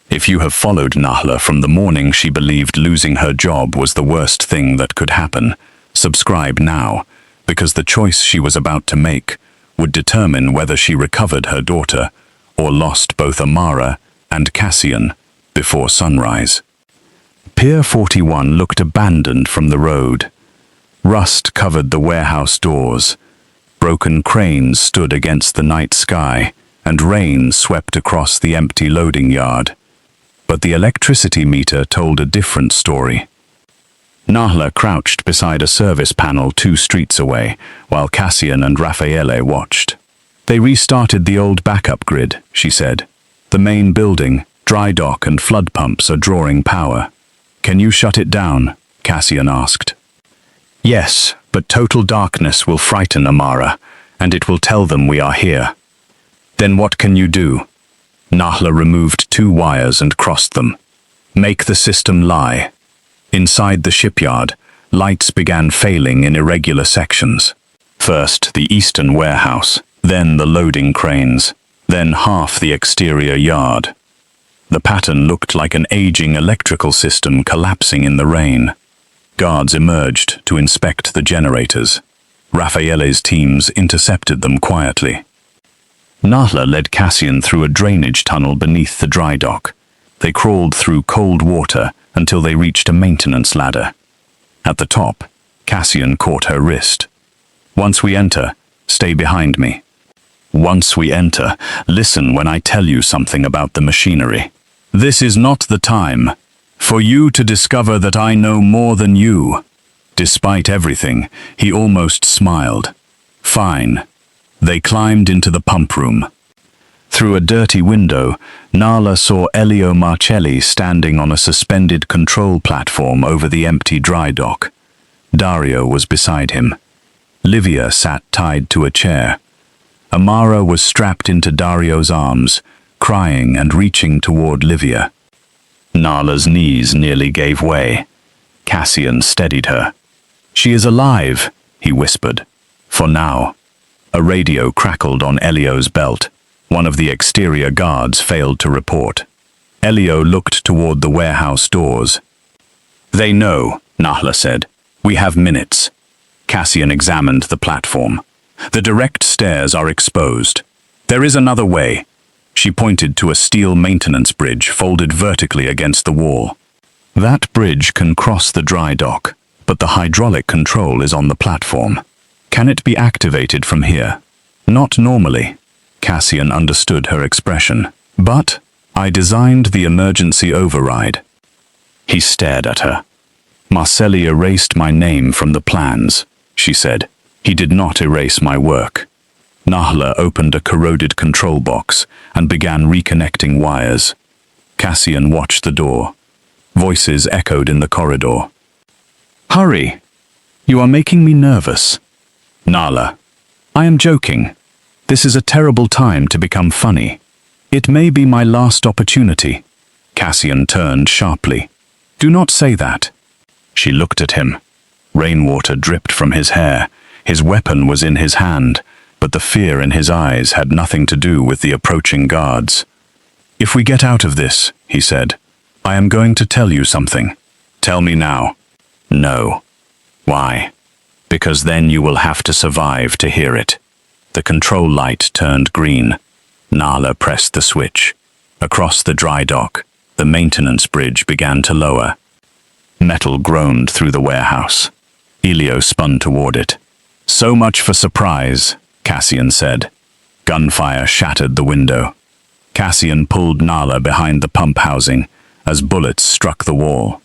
If you have followed Nahla from the morning she believed losing her job was the worst thing that could happen, subscribe now, because the choice she was about to make would determine whether she recovered her daughter or lost both Amara and Cassian before sunrise. Pier 41 looked abandoned from the road. Rust covered the warehouse doors. Broken cranes stood against the night sky, and rain swept across the empty loading yard. But the electricity meter told a different story. Nahla crouched beside a service panel 2 streets away, while Cassian and Raffaele watched. "They restarted the old backup grid," she said. "The main building, dry dock and flood pumps are drawing power." "Can you shut it down?" Cassian asked. "Yes, but total darkness will frighten Amara, and it will tell them we are here." "Then what can you do?" Nahla removed 2 wires and crossed them. "Make the system lie." Inside the shipyard, lights began failing in irregular sections. First the eastern warehouse, then the loading cranes, then half the exterior yard. The pattern looked like an aging electrical system collapsing in the rain. Guards emerged to inspect the generators. Raffaele's teams intercepted them quietly. Nahla led Cassian through a drainage tunnel beneath the dry dock. They crawled through cold water until they reached a maintenance ladder. At the top, Cassian caught her wrist. "Once we enter, stay behind me." "Once we enter, listen when I tell you something about the machinery. This is not the time for you to discover that I know more than you." Despite everything, he almost smiled. "Fine." They climbed into the pump room. Through a dirty window, Nahla saw Elio Marcelli standing on a suspended control platform over the empty dry dock. Dario was beside him. Livia sat tied to a chair. Amara was strapped into Dario's arms, crying and reaching toward Livia. Nahla's knees nearly gave way. Cassian steadied her. "She is alive," he whispered. "For now." A radio crackled on Elio's belt. One of the exterior guards failed to report. Elio looked toward the warehouse doors. "They know," Nahla said. "We have minutes." Cassian examined the platform. "The direct stairs are exposed. There is another way." She pointed to a steel maintenance bridge folded vertically against the wall. "That bridge can cross the dry dock, but the hydraulic control is on the platform. Can it be activated from here?" "Not normally." Cassian understood her expression. "But I designed the emergency override." He stared at her. "Marcelli erased my name from the plans," she said. "He did not erase my work." Nahla opened a corroded control box and began reconnecting wires. Cassian watched the door. Voices echoed in the corridor. "Hurry! You are making me nervous." "Nahla, I am joking. This is a terrible time to become funny. It may be my last opportunity." Cassian turned sharply. "Do not say that." She looked at him. Rainwater dripped from his hair. His weapon was in his hand, but the fear in his eyes had nothing to do with the approaching guards. "If we get out of this," he said, "I am going to tell you something." "Tell me now." "No." "Why?" "Because then you will have to survive to hear it." The control light turned green. Nala pressed the switch. Across the dry dock, the maintenance bridge began to lower. Metal groaned through the warehouse. Elio spun toward it. "So much for surprise," Cassian said. Gunfire shattered the window. Cassian pulled Nala behind the pump housing as bullets struck the wall.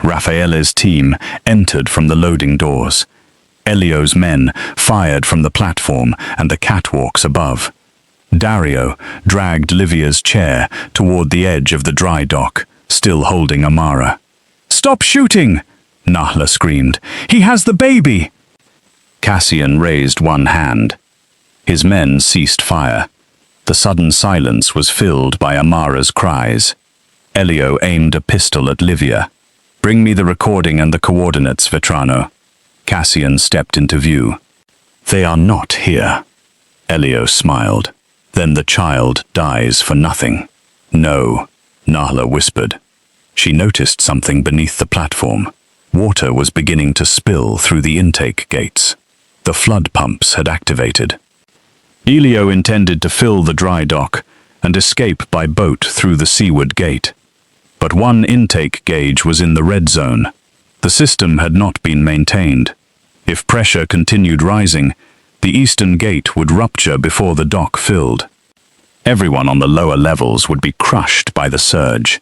Raffaele's team entered from the loading doors. Elio's men fired from the platform and the catwalks above. Dario dragged Livia's chair toward the edge of the dry dock, still holding Amara. "Stop shooting!" Nahla screamed. "He has the baby!" Cassian raised one hand. His men ceased fire. The sudden silence was filled by Amara's cries. Elio aimed a pistol at Livia. "Bring me the recording and the coordinates, Vetrano." Cassian stepped into view. "They are not here." Elio smiled. "Then the child dies for nothing." "No," Nahla whispered. She noticed something beneath the platform. Water was beginning to spill through the intake gates. The flood pumps had activated. Elio intended to fill the dry dock and escape by boat through the seaward gate. But one intake gauge was in the red zone. The system had not been maintained. If pressure continued rising, the eastern gate would rupture before the dock filled. Everyone on the lower levels would be crushed by the surge.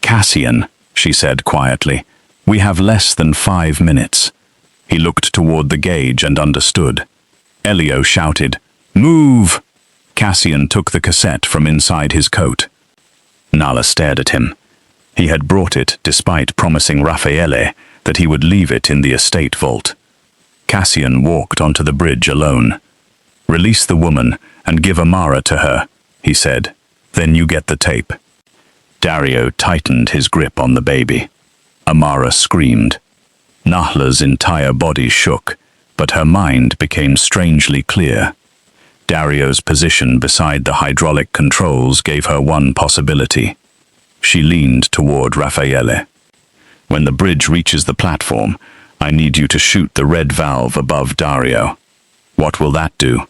"Cassian," she said quietly, "we have less than 5 minutes." He looked toward the gauge and understood. Elio shouted, "Move!" Cassian took the cassette from inside his coat. Nala stared at him. He had brought it despite promising Raffaele that he would leave it in the estate vault. Cassian walked onto the bridge alone. "Release the woman and give Amara to her," he said. "Then you get the tape." Dario tightened his grip on the baby. Amara screamed. Nahla's entire body shook, but her mind became strangely clear. Dario's position beside the hydraulic controls gave her one possibility. She leaned toward Raffaele. "When the bridge reaches the platform, I need you to shoot the red valve above Dario." "What will that do?"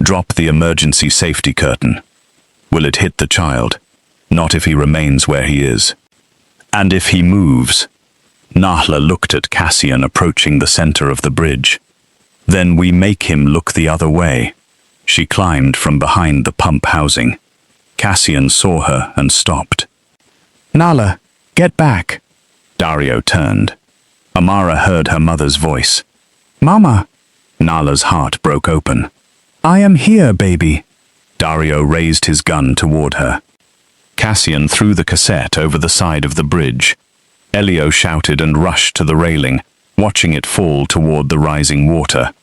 "Drop the emergency safety curtain." "Will it hit the child?" "Not if he remains where he is." "And if he moves?" Nahla looked at Cassian approaching the center of the bridge. "Then we make him look the other way." She climbed from behind the pump housing. Cassian saw her and stopped. "Nala, get back." Dario turned. Amara heard her mother's voice. "Mama." Nala's heart broke open. "I am here, baby." Dario raised his gun toward her. Cassian threw the cassette over the side of the bridge. Elio shouted and rushed to the railing, watching it fall toward the rising water.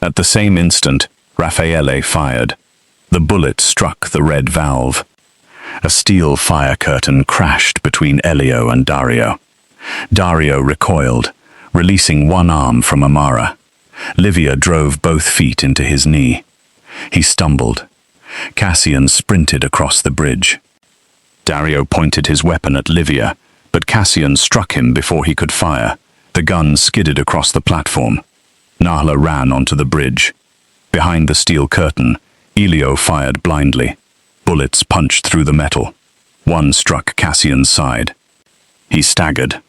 At the same instant, Raffaele fired. The bullet struck the red valve. A steel fire curtain crashed between Elio and Dario. Dario recoiled, releasing one arm from Amara. Livia drove both feet into his knee. He stumbled. Cassian sprinted across the bridge. Dario pointed his weapon at Livia, but Cassian struck him before he could fire. The gun skidded across the platform. Nahla ran onto the bridge. Behind the steel curtain, Elio fired blindly. Bullets punched through the metal. One struck Cassian's side. He staggered.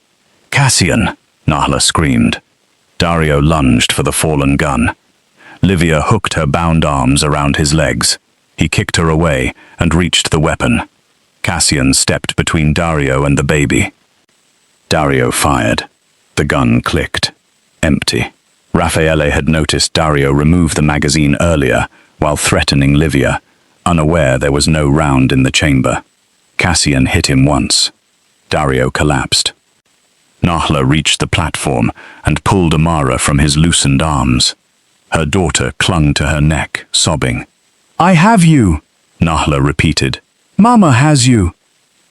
"Cassian!" Nahla screamed. Dario lunged for the fallen gun. Livia hooked her bound arms around his legs. He kicked her away and reached the weapon. Cassian stepped between Dario and the baby. Dario fired. The gun clicked. Empty. Raffaele had noticed Dario remove the magazine earlier while threatening Livia, unaware there was no round in the chamber. Cassian hit him once. Dario collapsed. Nahla reached the platform and pulled Amara from his loosened arms. Her daughter clung to her neck, sobbing. "I have you," Nahla repeated. "Mama has you."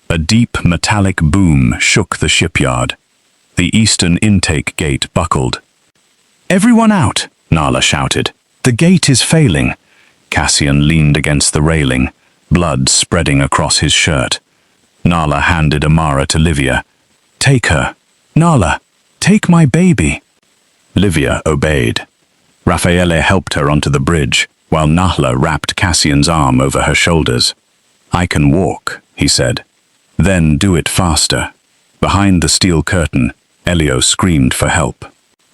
A deep metallic boom shook the shipyard. The eastern intake gate buckled. "Everyone out," Nahla shouted. "The gate is failing." Cassian leaned against the railing. blood spreading across his shirt. Nala handed Amara to Livia. "Take her. Nala, take my baby." Livia obeyed. Raffaele helped her onto the bridge, while Nahla wrapped Cassian's arm over her shoulders. "I can walk," he said. "Then do it faster." Behind the steel curtain, Elio screamed for help.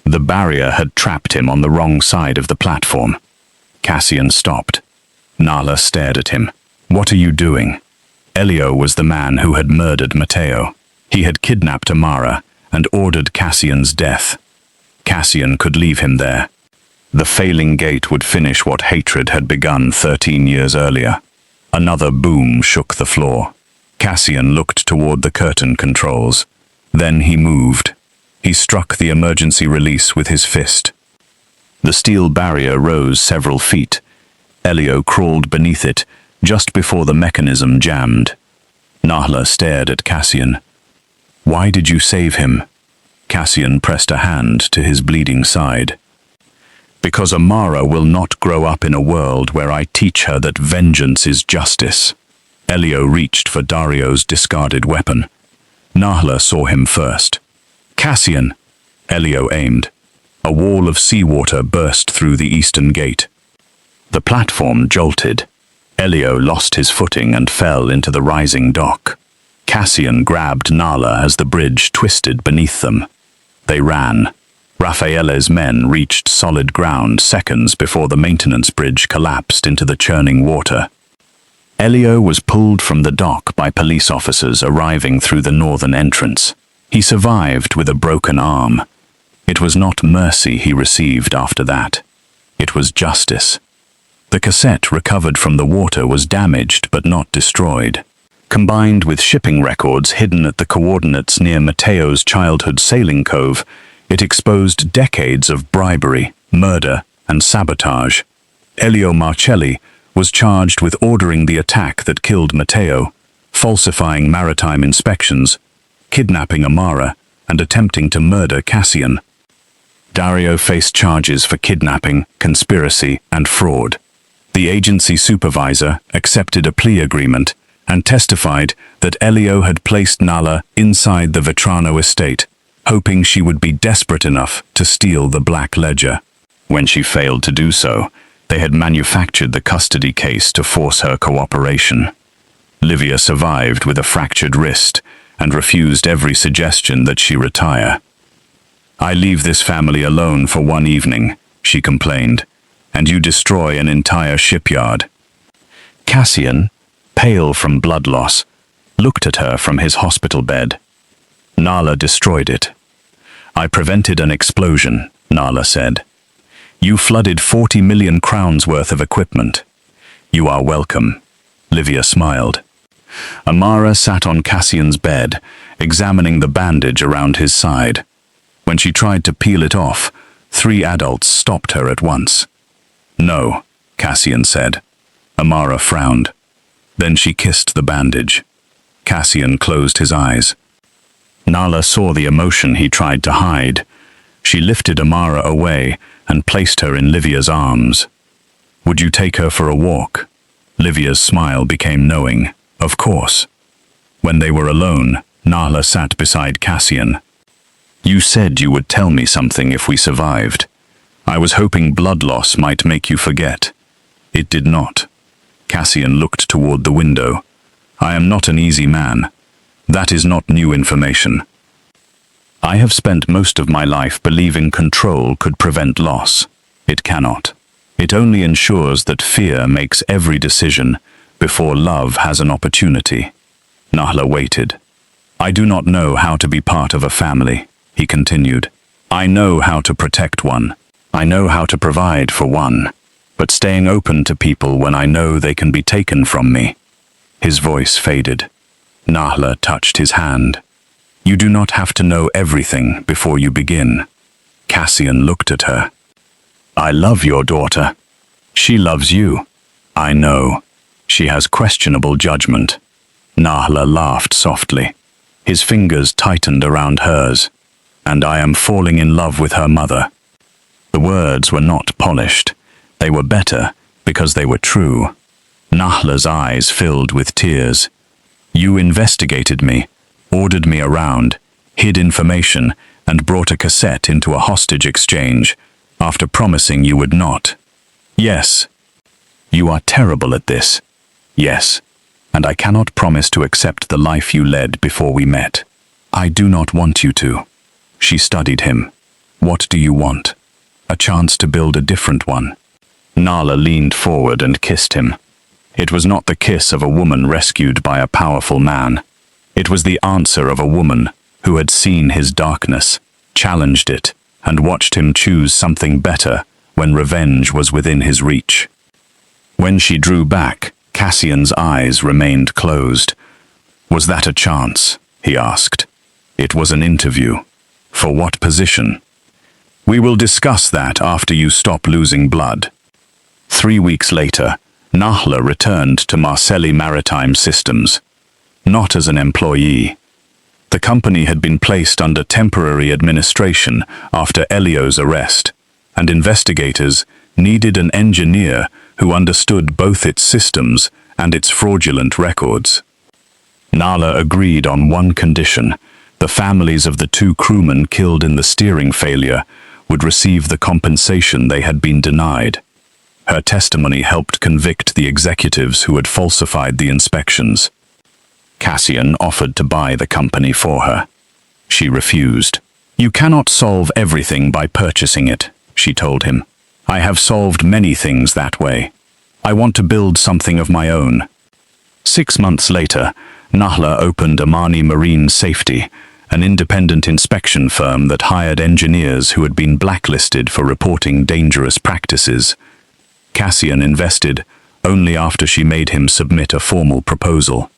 The barrier had trapped him on the wrong side of the platform. Cassian stopped. Nala stared at him. "What are you doing?" Elio was the man who had murdered Matteo. He had kidnapped Amara and ordered Cassian's death. Cassian could leave him there. The failing gate would finish what hatred had begun 13 years earlier. Another boom shook the floor. Cassian looked toward the curtain controls. Then he moved. He struck the emergency release with his fist. The steel barrier rose several feet. Elio crawled beneath it just before the mechanism jammed. Nahla stared at Cassian. "Why did you save him?" Cassian pressed a hand to his bleeding side. "Because Amara will not grow up in a world where I teach her that vengeance is justice." Elio reached for Dario's discarded weapon. Nahla saw him first. "Cassian!" Elio aimed. A wall of seawater burst through the eastern gate. The platform jolted. Elio lost his footing and fell into the rising dock. Cassian grabbed Nala as the bridge twisted beneath them. They ran. Raffaele's men reached solid ground seconds before the maintenance bridge collapsed into the churning water. Elio was pulled from the dock by police officers arriving through the northern entrance. He survived with a broken arm. It was not mercy he received after that. It was justice. The cassette recovered from the water was damaged but not destroyed. Combined with shipping records hidden at the coordinates near Matteo's childhood sailing cove, it exposed decades of bribery, murder, and sabotage. Elio Marcelli was charged with ordering the attack that killed Matteo, falsifying maritime inspections, kidnapping Amara, and attempting to murder Cassian. Dario faced charges for kidnapping, conspiracy, and fraud. The agency supervisor accepted a plea agreement and testified that Elio had placed Nala inside the Vetrano estate, hoping she would be desperate enough to steal the Black Ledger. When she failed to do so, they had manufactured the custody case to force her cooperation. Livia survived with a fractured wrist and refused every suggestion that she retire. "I leave this family alone for one evening," she complained, "and you destroy an entire shipyard." Cassian, pale from blood loss, looked at her from his hospital bed. "Nala destroyed it." "I prevented an explosion," Nala said. "You flooded 40 million crowns worth of equipment." "You are welcome." Livia smiled. Amara sat on Cassian's bed, examining the bandage around his side. When she tried to peel it off, 3 adults stopped her at once. "No," Cassian said. Amara frowned. Then she kissed the bandage. Cassian closed his eyes. Nala saw the emotion he tried to hide. She lifted Amara away and placed her in Livia's arms. "Would you take her for a walk?" Livia's smile became knowing. "Of course." When they were alone, Nala sat beside Cassian. "You said you would tell me something if we survived. I was hoping blood loss might make you forget. It did not." Cassian looked toward the window. "I am not an easy man. That is not new information. I have spent most of my life believing control could prevent loss. It cannot. It only ensures that fear makes every decision before love has an opportunity." Nahla waited. "I do not know how to be part of a family," he continued. "I know how to protect one. I know how to provide for one. But staying open to people when I know they can be taken from me." His voice faded. Nahla touched his hand. "You do not have to know everything before you begin." Cassian looked at her. "I love your daughter. She loves you. I know. She has questionable judgment." Nahla laughed softly. His fingers tightened around hers. "And I am falling in love with her mother." The words were not polished. They were better because they were true. Nahla's eyes filled with tears. You investigated me, ordered me around, hid information, and brought a cassette into a hostage exchange, after promising you would not. Yes. You are terrible at this. Yes. And I cannot promise to accept the life you led before we met. I do not want you to. She studied him. What do you want? A chance to build a different one. Nahla leaned forward and kissed him. It was not the kiss of a woman rescued by a powerful man. It was the answer of a woman who had seen his darkness, challenged it, and watched him choose something better when revenge was within his reach. When she drew back, Cassian's eyes remained closed. Was that a chance? He asked. It was an interview. For what position? We will discuss that after you stop losing blood. 3 weeks later, Nahla returned to Marseille Maritime Systems. Not as an employee. The company had been placed under temporary administration after Elio's arrest, and investigators needed an engineer who understood both its systems and its fraudulent records. Nahla agreed on one condition: the families of the 2 crewmen killed in the steering failure would receive the compensation they had been denied. Her testimony helped convict the executives who had falsified the inspections. Cassian offered to buy the company for her. She refused. You cannot solve everything by purchasing it, she told him. I have solved many things that way. I want to build something of my own. 6 months later, Nahla opened Amani Marine Safety, an independent inspection firm that hired engineers who had been blacklisted for reporting dangerous practices. Cassian invested only after she made him submit a formal proposal.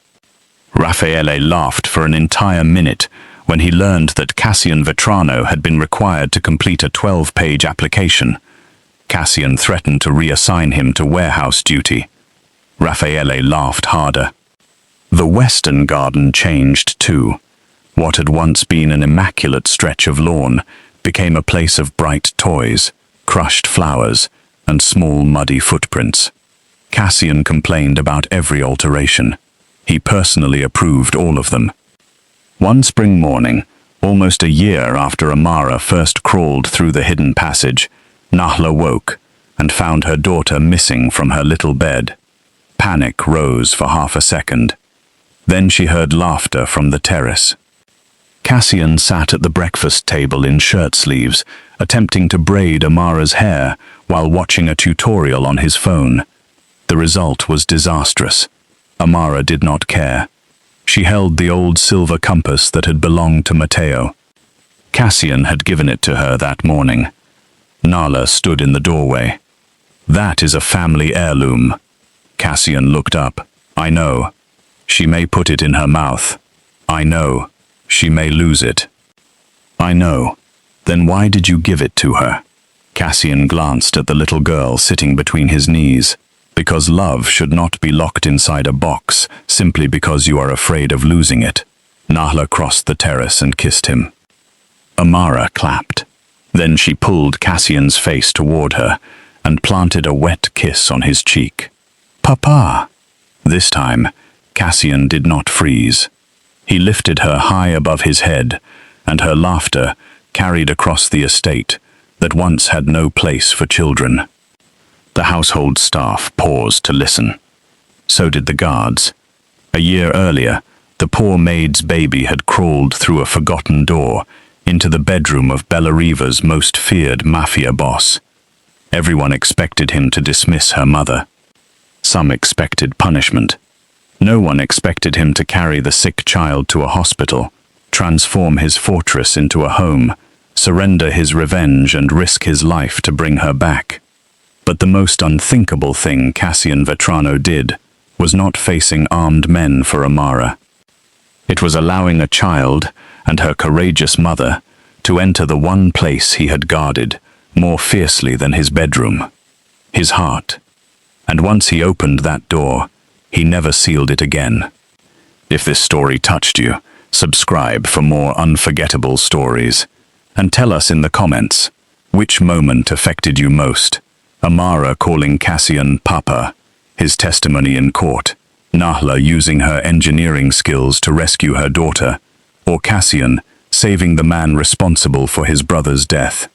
Raffaele laughed for an entire minute when he learned that Cassian Vetrano had been required to complete a 12-page application. Cassian threatened to reassign him to warehouse duty. Raffaele laughed harder. The western garden changed too. What had once been an immaculate stretch of lawn became a place of bright toys, crushed flowers, and small muddy footprints. Cassian complained about every alteration. He personally approved all of them. One spring morning, almost a year after Amara first crawled through the hidden passage, Nahla woke and found her daughter missing from her little bed. Panic rose for half a second. Then she heard laughter from the terrace. Cassian sat at the breakfast table in shirt sleeves, attempting to braid Amara's hair while watching a tutorial on his phone. The result was disastrous. Amara did not care. She held the old silver compass that had belonged to Matteo. Cassian had given it to her that morning. Nahla stood in the doorway. That is a family heirloom. Cassian looked up. I know. She may put it in her mouth. I know. She may lose it. I know. Then why did you give it to her? Cassian glanced at the little girl sitting between his knees. Because love should not be locked inside a box simply because you are afraid of losing it. Nahla crossed the terrace and kissed him. Amara clapped. Then she pulled Cassian's face toward her and planted a wet kiss on his cheek. Papa! This time, Cassian did not freeze. He lifted her high above his head, and her laughter carried across the estate that once had no place for children. The household staff paused to listen. So did the guards. A year earlier, the poor maid's baby had crawled through a forgotten door into the bedroom of Bellariva's most feared Mafia boss. Everyone expected him to dismiss her mother. Some expected punishment. No one expected him to carry the sick child to a hospital, transform his fortress into a home, surrender his revenge and risk his life to bring her back. But the most unthinkable thing Cassian Vetrano did was not facing armed men for Amara. It was allowing a child and her courageous mother to enter the one place he had guarded more fiercely than his bedroom, his heart. And once he opened that door, he never sealed it again. If this story touched you, subscribe for more unforgettable stories. And tell us in the comments, which moment affected you most? Amara calling Cassian Papa, his testimony in court, Nahla using her engineering skills to rescue her daughter, or Cassian saving the man responsible for his brother's death.